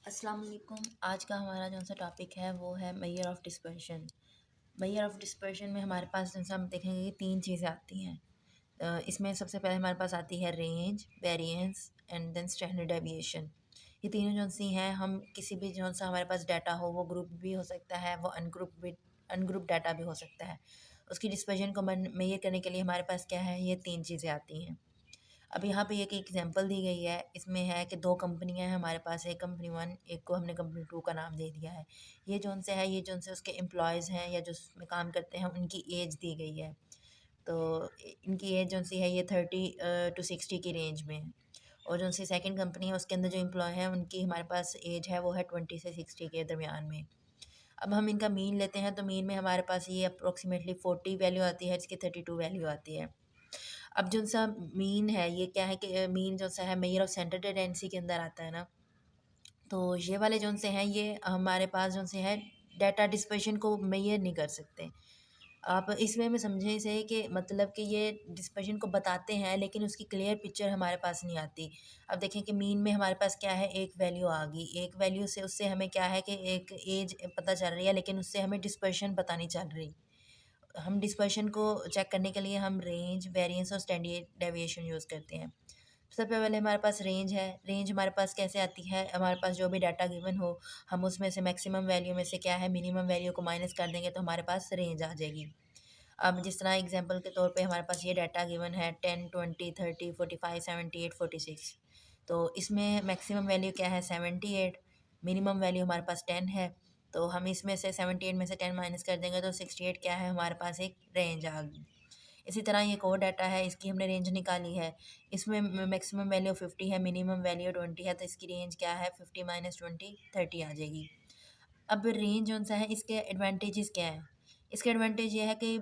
अस्सलाम वालेकुम। आज का हमारा जो सा टॉपिक है वो है measure of dispersion. Measure of dispersion में हमारे पास जो सा हम देखेंगे कि तीन चीज़ें आती हैं। इसमें सबसे पहले हमारे पास आती है range, variance and then standard deviation. ये तीनों जो सी हैं, हम किसी भी जो सा हमारे पास डाटा हो वो ग्रुप भी हो सकता है, वो अनग्रुप डाटा भी हो सकता है। उसकी डिस्पर्शन को मेजर करने के लिए हमारे पास क्या है, ये तीन चीज़ें आती हैं। अब यहाँ पे एक एग्जांपल दी गई है। इसमें है कि दो कंपनियां हैं हमारे पास, एक कंपनी वन, एक को हमने कंपनी टू का नाम दे दिया है। ये जौन से है, ये जौन से उसके एम्प्लॉयज़ हैं या जो उसमें काम करते हैं उनकी एज दी गई है। तो इनकी एज जौन सी है ये 30 to 60 की रेंज में है। और जौन सी सेकंड कंपनी है उसके अंदर जो एम्प्लॉय हैं उनकी हमारे पास एज है वो है 20 से 60 के दरमियान में। अब हम इनका मीन लेते हैं तो मीन में हमारे पास ये अप्रोक्सीमेटली 40 वैल्यू आती है, इसकी 32 वैल्यू आती है। अब जो सा मीन है ये क्या है कि मीन जो सा है मेजर ऑफ सेंटर टेंडेंसी के अंदर आता है ना। तो ये वाले जो से हैं ये हमारे पास जो से है डाटा डिस्पर्शन को मेजर नहीं कर सकते। आप इसमें में समझें इसे कि मतलब कि ये डिस्पर्शन को बताते हैं लेकिन उसकी क्लियर पिक्चर हमारे पास नहीं आती। अब देखें कि मीन में हमारे पास क्या है, एक वैल्यू आ गई, एक वैल्यू से उससे हमें क्या है कि एक एज पता चल रही है लेकिन उससे हमें डिस्पर्शन पता नहीं चल रही। हम डिस्पर्शन को चेक करने के लिए हम रेंज, वेरिएंस और स्टैंडर्ड डेविएशन यूज़ करते हैं। सबसे पहले हमारे पास रेंज है। रेंज हमारे पास कैसे आती है, हमारे पास जो भी डाटा गिवन हो हम उसमें से मैक्सिमम वैल्यू में से क्या है मिनिमम वैल्यू को माइनस कर देंगे तो हमारे पास रेंज आ जाएगी। अब जिस तरह एग्जांपल के तौर पे हमारे पास ये डाटा गिवन है 10, 20, 30, 45, 78, 46। तो इसमें मैक्सिमम वैल्यू क्या है 78, मिनिमम वैल्यू हमारे पास 10 है। तो हम इसमें से 78 में से 10 माइनस कर देंगे तो 68 क्या है, हमारे पास एक रेंज आ गई। इसी तरह ये एक और डाटा है, इसकी हमने रेंज निकाली है। इसमें मैक्सिमम वैल्यू 50 है, मिनिमम वैल्यू 20 है, तो इसकी रेंज क्या है 50 माइनस 20 30 आ जाएगी। अब रेंज जौन सा है इसके एडवांटेजेस क्या हैं? इसके एडवांटेज ये है कि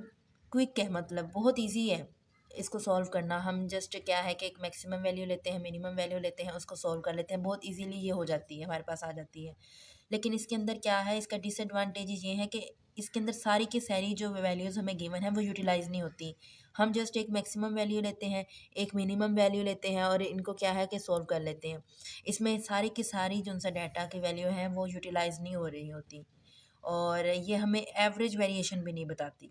क्विक है, मतलब बहुत ईजी है इसको सॉल्व करना। हम जस्ट क्या है कि एक मैक्सिमम वैल्यू लेते हैं, मिनिमम वैल्यू लेते हैं, उसको सॉल्व कर लेते हैं, बहुत ईजीली ये हो जाती है, हमारे पास आ जाती है। लेकिन इसके अंदर क्या है, इसका डिसएडवांटेज ये है कि इसके अंदर सारी की सारी जो वैल्यूज़ हमें गिवन है वो यूटिलाइज़ नहीं होती। हम जस्ट एक मैक्सिमम वैल्यू लेते हैं, एक मिनिमम वैल्यू लेते हैं और इनको क्या है कि सॉल्व कर लेते हैं। इसमें सारी की सारी जो सा डाटा की वैल्यू है वो यूटिलाइज़ नहीं हो रही होती और ये हमें एवरेज वेरिएशन भी नहीं बताती।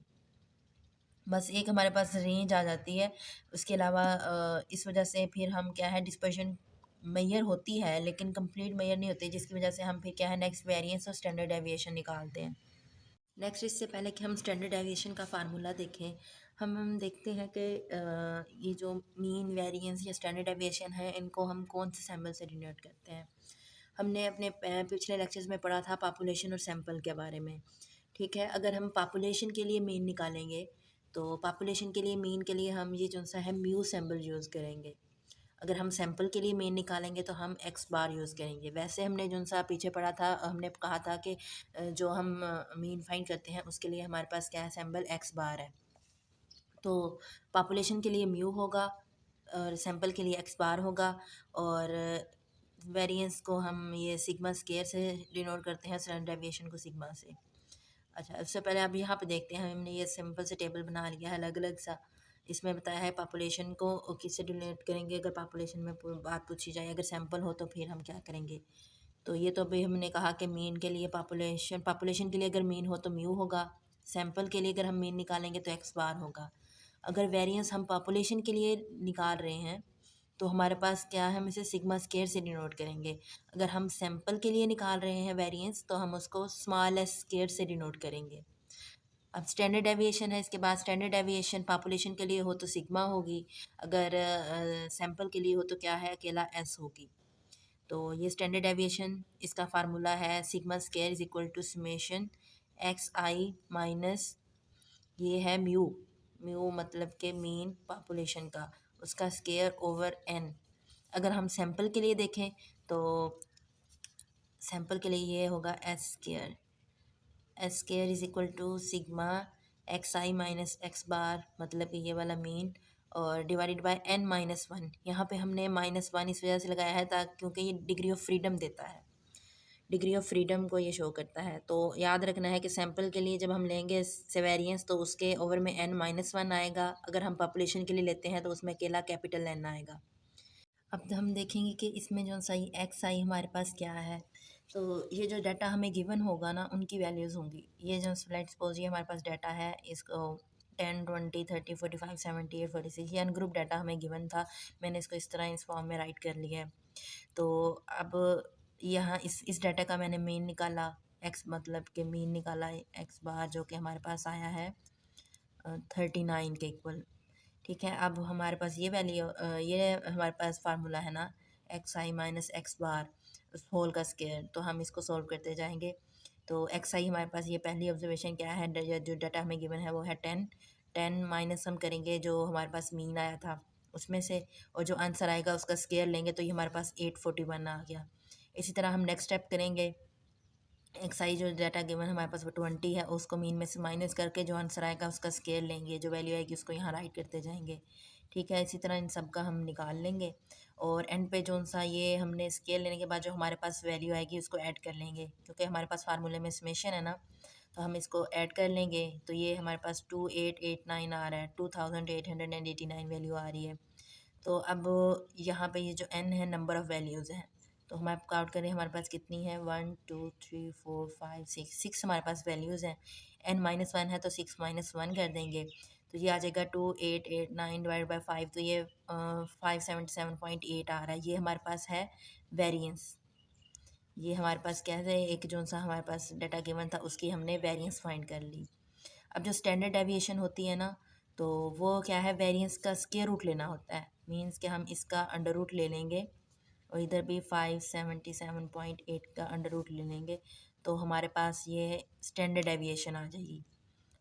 बस एक हमारे पास रेंज आ जाती है। उसके अलावा इस वजह से फिर हम क्या है डिस्पर्शन मेजर होती है लेकिन कंप्लीट मेजर नहीं होती, जिसकी वजह से हम फिर क्या है नेक्स्ट वेरिएंस और स्टैंडर्ड डेविएशन निकालते हैं। नेक्स्ट इससे पहले कि हम स्टैंडर्ड डेविएशन का फार्मूला देखें, हम देखते हैं कि ये जो मीन, वेरिएंस या स्टैंडर्ड डेविएशन है इनको हम कौन से सैम्पल से डिनोट करते हैं। हमने अपने पिछले लेक्चर्स में पढ़ा था पॉपुलेशन और सैंपल के बारे में। ठीक है, अगर हम पॉपुलेशन के लिए मीन निकालेंगे तो पॉपुलेशन के लिए मीन के लिए हम ये जो सा है म्यू सैम्पल यूज़ करेंगे। अगर हम सैंपल के लिए मीन निकालेंगे तो हम एक्स बार यूज़ करेंगे। वैसे हमने जो सा पीछे पढ़ा था, हमने कहा था कि जो हम मीन फाइंड करते हैं उसके लिए हमारे पास क्या है, सैंपल एक्स बार है। तो पॉपुलेशन के लिए म्यू होगा और सैंपल के लिए एक्स बार होगा और वेरिएंस को हम ये सिग्मा स्केयर से डिनोट करते हैं, स्टैंडर्ड डेविएशन को सिग्मा से। अच्छा, उससे पहले अब यहाँ पे देखते हैं, हमने ये सिंपल से टेबल बना लिया है अलग अलग सा। इसमें बताया है पॉपुलेशन को किससे डिनोट करेंगे, अगर पॉपुलेशन में बात पूछी जाए, अगर सैंपल हो तो फिर हम क्या करेंगे। तो ये तो अभी हमने कहा कि मीन के लिए पॉपुलेशन के लिए अगर मीन हो तो म्यू होगा, सैंपल के लिए अगर हम मीन निकालेंगे तो एक्स बार होगा। अगर वेरिएंस हम पॉपुलेशन के लिए निकाल रहे हैं तो हमारे पास क्या है, हम इसे सिग्मा स्केयर से डिनोट करेंगे। अगर हम सैंपल के लिए निकाल रहे हैं वेरिएंस तो हम उसको स्मॉल एस स्केयर से डिनोट करेंगे। अब स्टैंडर्ड डेविएशन है, इसके बाद स्टैंडर्ड डेविएशन पॉपुलेशन के लिए हो तो सिग्मा होगी, अगर सैंपल के लिए हो तो क्या है, अकेला एस होगी। तो ये स्टैंडर्ड डेविएशन, इसका फार्मूला है sigma square is equal to summation x I minus ये है म्यू। म्यू मतलब के मीन पॉपुलेशन का, उसका स्केयर ओवर एन। अगर हम सैंपल के लिए देखें तो सैंपल के लिए ये होगा S square. S square is equal to sigma X I minus X bar, मतलब कि ये वाला मीन, और divided by N minus one. यहाँ पे हमने माइनस वन इस वजह से लगाया है ताकि क्योंकि ये डिग्री ऑफ फ्रीडम देता है, डिग्री ऑफ फ्रीडम को ये शो करता है। तो याद रखना है कि सैंपल के लिए जब हम लेंगे सेवेरियंस तो उसके ओवर में एन माइनस वन आएगा, अगर हम पॉपुलेशन के लिए लेते हैं तो उसमें अकेला कैपिटल एन आएगा। अब हम देखेंगे कि इसमें जो सही एक्स आई हमारे पास क्या है। तो ये जो डाटा हमें गिवन होगा ना उनकी वैल्यूज़ होंगी। ये जो लेट्स सपोज ये हमारे पास डाटा है, इसको 10 20 30 45 78 46 ये अनग्रुप डाटा हमें गिवन था। मैंने इसको इस तरह इस फॉर्म में राइट कर लिया है। तो अब यहाँ इस डाटा का मैंने मीन निकाला, एक्स मतलब कि मीन निकाला एक्स बार, जो कि हमारे पास आया है 39 के इक्वल। ठीक है, अब हमारे पास ये वैल्यू ये हमारे पास फार्मूला है ना, एक्स आई माइनस एक्स बार उस होल का स्केयर। तो हम इसको सॉल्व करते जाएंगे। तो एक्स आई हमारे पास ये पहली ऑब्जर्वेशन क्या है, जो डाटा हमें गिवन है वो है 10। 10 माइनस हम करेंगे जो हमारे पास मीन आया था उसमें से, और जो आंसर आएगा उसका स्केयर लेंगे तो ये हमारे पास 841 आ गया। इसी तरह हम नेक्स्ट स्टेप करेंगे। एक्स आई जो डाटा गिवन हमारे पास वो 20 है, उसको मीन में से माइनस करके जो आंसर आएगा उसका स्केयर लेंगे, जो वैल्यू आएगी उसको यहाँ राइट करते जाएंगे। ठीक है, इसी तरह इन सब का हम निकाल लेंगे, और एंड पे जो सा ये हमने स्केयर लेने के बाद जो हमारे पास वैल्यू आएगी उसको ऐड कर लेंगे, क्योंकि हमारे पास फार्मूले में समेशन है ना, तो हम इसको ऐड कर लेंगे। तो ये हमारे पास 2889 आ रहा है, 2889 वैल्यू आ रही है। तो अब यहाँ पे ये जो n है नंबर ऑफ़ वैल्यूज़ हैं, तो हम आप काउंट करें हमारे पास कितनी है, 1 2 3 4 5 6 हमारे पास वैल्यूज़ हैं। n-1 है तो 6-1 कर देंगे, तो ये आ जाएगा 2889 डिवाइड बाई 5, तो ये 577.8 आ रहा है। ये हमारे पास है वेरिएंस। ये हमारे पास क्या है, एक जो सा हमारे पास डाटा गिवन था उसकी हमने वेरिएंस फाइंड कर ली। अब जो स्टैंडर्ड डेविएशन होती है ना, तो वो क्या है, वेरिएंस का स्क्वायर रूट लेना होता है। मींस कि हम इसका अंडर रूट ले लेंगे, और इधर भी 577.8 का अंडर रूट ले लेंगे, तो हमारे पास ये स्टैंडर्ड डेविएशन आ जाएगी।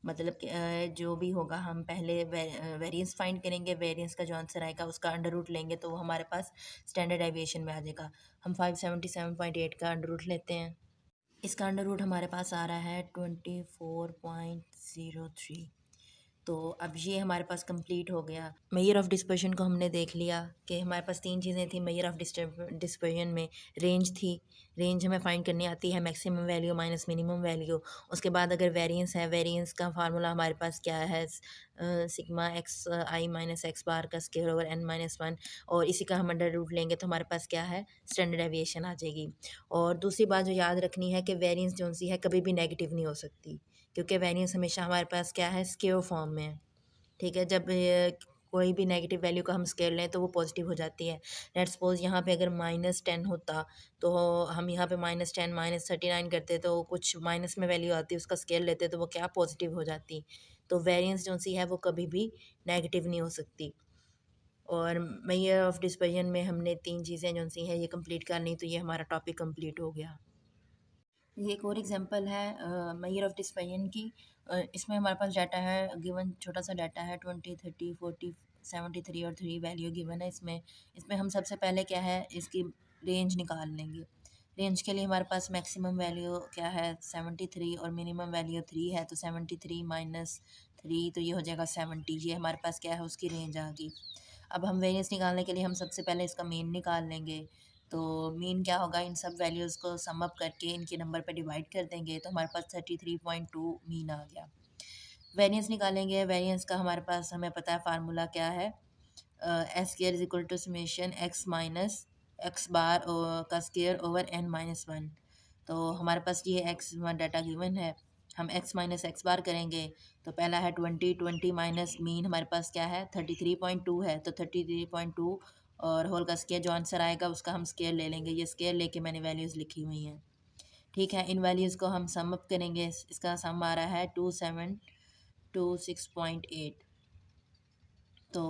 मतलब कि जो भी होगा हम पहले वेरिएंस फाइंड करेंगे, वेरिएंस का जो आंसर आएगा उसका अंडर रूट लेंगे, तो वो हमारे पास स्टैंडर्ड डेविएशन में आ जाएगा। हम 577.8 का अंडर रूट लेते हैं, इसका अंडर रूट हमारे पास आ रहा है 24.03। तो अब ये हमारे पास कंप्लीट हो गया। मेजर ऑफ़ डिस्पर्शन को हमने देख लिया कि हमारे पास तीन चीज़ें थी मेजर ऑफ़ डिस्पर्शन में। रेंज थी, रेंज हमें फाइंड करनी आती है, maximum value minus minimum value. उसके बाद अगर वेरिएंस है, वेरिएंस का फार्मूला हमारे पास क्या है, सिग्मा एक्स आई माइनस एक्स बार का स्क्वायर ओवर n-1, और इसी का हम अंडर रूट लेंगे तो हमारे पास क्या है, स्टैंडर्ड डेविएशन आ जाएगी। और दूसरी बात जो याद रखनी है कि वेरिएंस जो सी है कभी भी नेगेटिव नहीं हो सकती, क्योंकि वेरिएंस हमेशा हमारे पास क्या है, स्क्वायर फॉर्म में है। ठीक है, जब कोई भी नेगेटिव वैल्यू का हम स्केयर लें तो वो पॉजिटिव हो जाती है। लेट्स सपोज यहाँ पे अगर -10 होता, तो हम यहाँ पे -10 -39 करते तो कुछ माइनस में वैल्यू आती, उसका स्केयर लेते तो वो क्या पॉजिटिव हो जाती। तो वेरिएंस जो सी है वो कभी भी नेगेटिव नहीं हो सकती। और मेजर ऑफ डिस्पर्जन में हमने तीन चीज़ें जो सी हैं ये कंप्लीट करनी, तो ये हमारा टॉपिक कंप्लीट हो गया। ये एक और एग्जांपल है मेजर ऑफ डिस्पर्जन की। इसमें हमारे पास डाटा है गिवन, छोटा सा डाटा है 20 30 40 73 और 3 वैल्यू गिवन है इसमें। इसमें हम सबसे पहले क्या है, इसकी रेंज निकाल लेंगे। रेंज के लिए हमारे पास मैक्सिमम वैल्यू क्या है, 73, और मिनिमम वैल्यू 3 है, तो 73 माइनस 3 तो ये हो जाएगा 70। ये हमारे पास क्या है, उसकी रेंज आ गई। अब हम वेरिएंस निकालने के लिए हम सबसे पहले इसका मीन निकाल लेंगे। तो मीन क्या होगा, इन सब वैल्यूज़ को सम अप करके इनके नंबर पे डिवाइड कर देंगे, तो हमारे पास 33.2 मीन आ गया। वेरिएंस निकालेंगे, वेरिएंस का हमारे पास हमें पता है फार्मूला क्या है, S square is equal to summation X minus X bar का स्केयर ओवर n-1। तो हमारे पास ये एक्स डाटा गिवन है, हम एक्स माइनस एक्स बार करेंगे, तो पहला है 20 माइनस मीन हमारे पास क्या है 33.2 है, तो 33.2 और होल का स्केयर जो आंसर आएगा उसका हम स्केयर ले लेंगे। ये स्केयर लेके मैंने वैल्यूज़ लिखी हुई हैं। ठीक है, इन वैल्यूज़ को हम सम अप करेंगे, इसका सम आ रहा है 2726.8। तो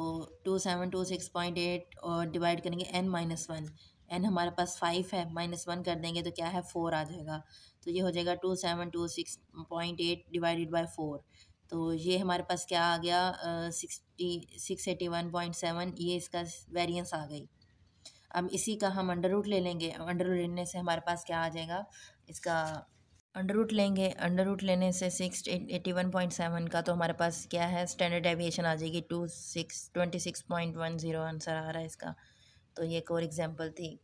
2726.8 और डिवाइड करेंगे n-1। n हमारे पास 5 है, -1 कर देंगे तो क्या है, 4 आ जाएगा। तो ये हो जाएगा 2726.8 डिवाइडेड बाई 4। तो ये हमारे पास क्या आ गया, 681.7, ये इसका वेरिएंस आ गई। अब इसी का हम अंडर रूट ले लेंगे, अंडर रूट लेने से हमारे पास क्या आ जाएगा, इसका अंडर रूट लेंगे। अंडर रूट लेने से 681.7 का तो हमारे पास क्या है, स्टैंडर्ड डेविएशन आ जाएगी 26 26.10 आंसर आ रहा है इसका। तो ये एक और एग्जांपल थी।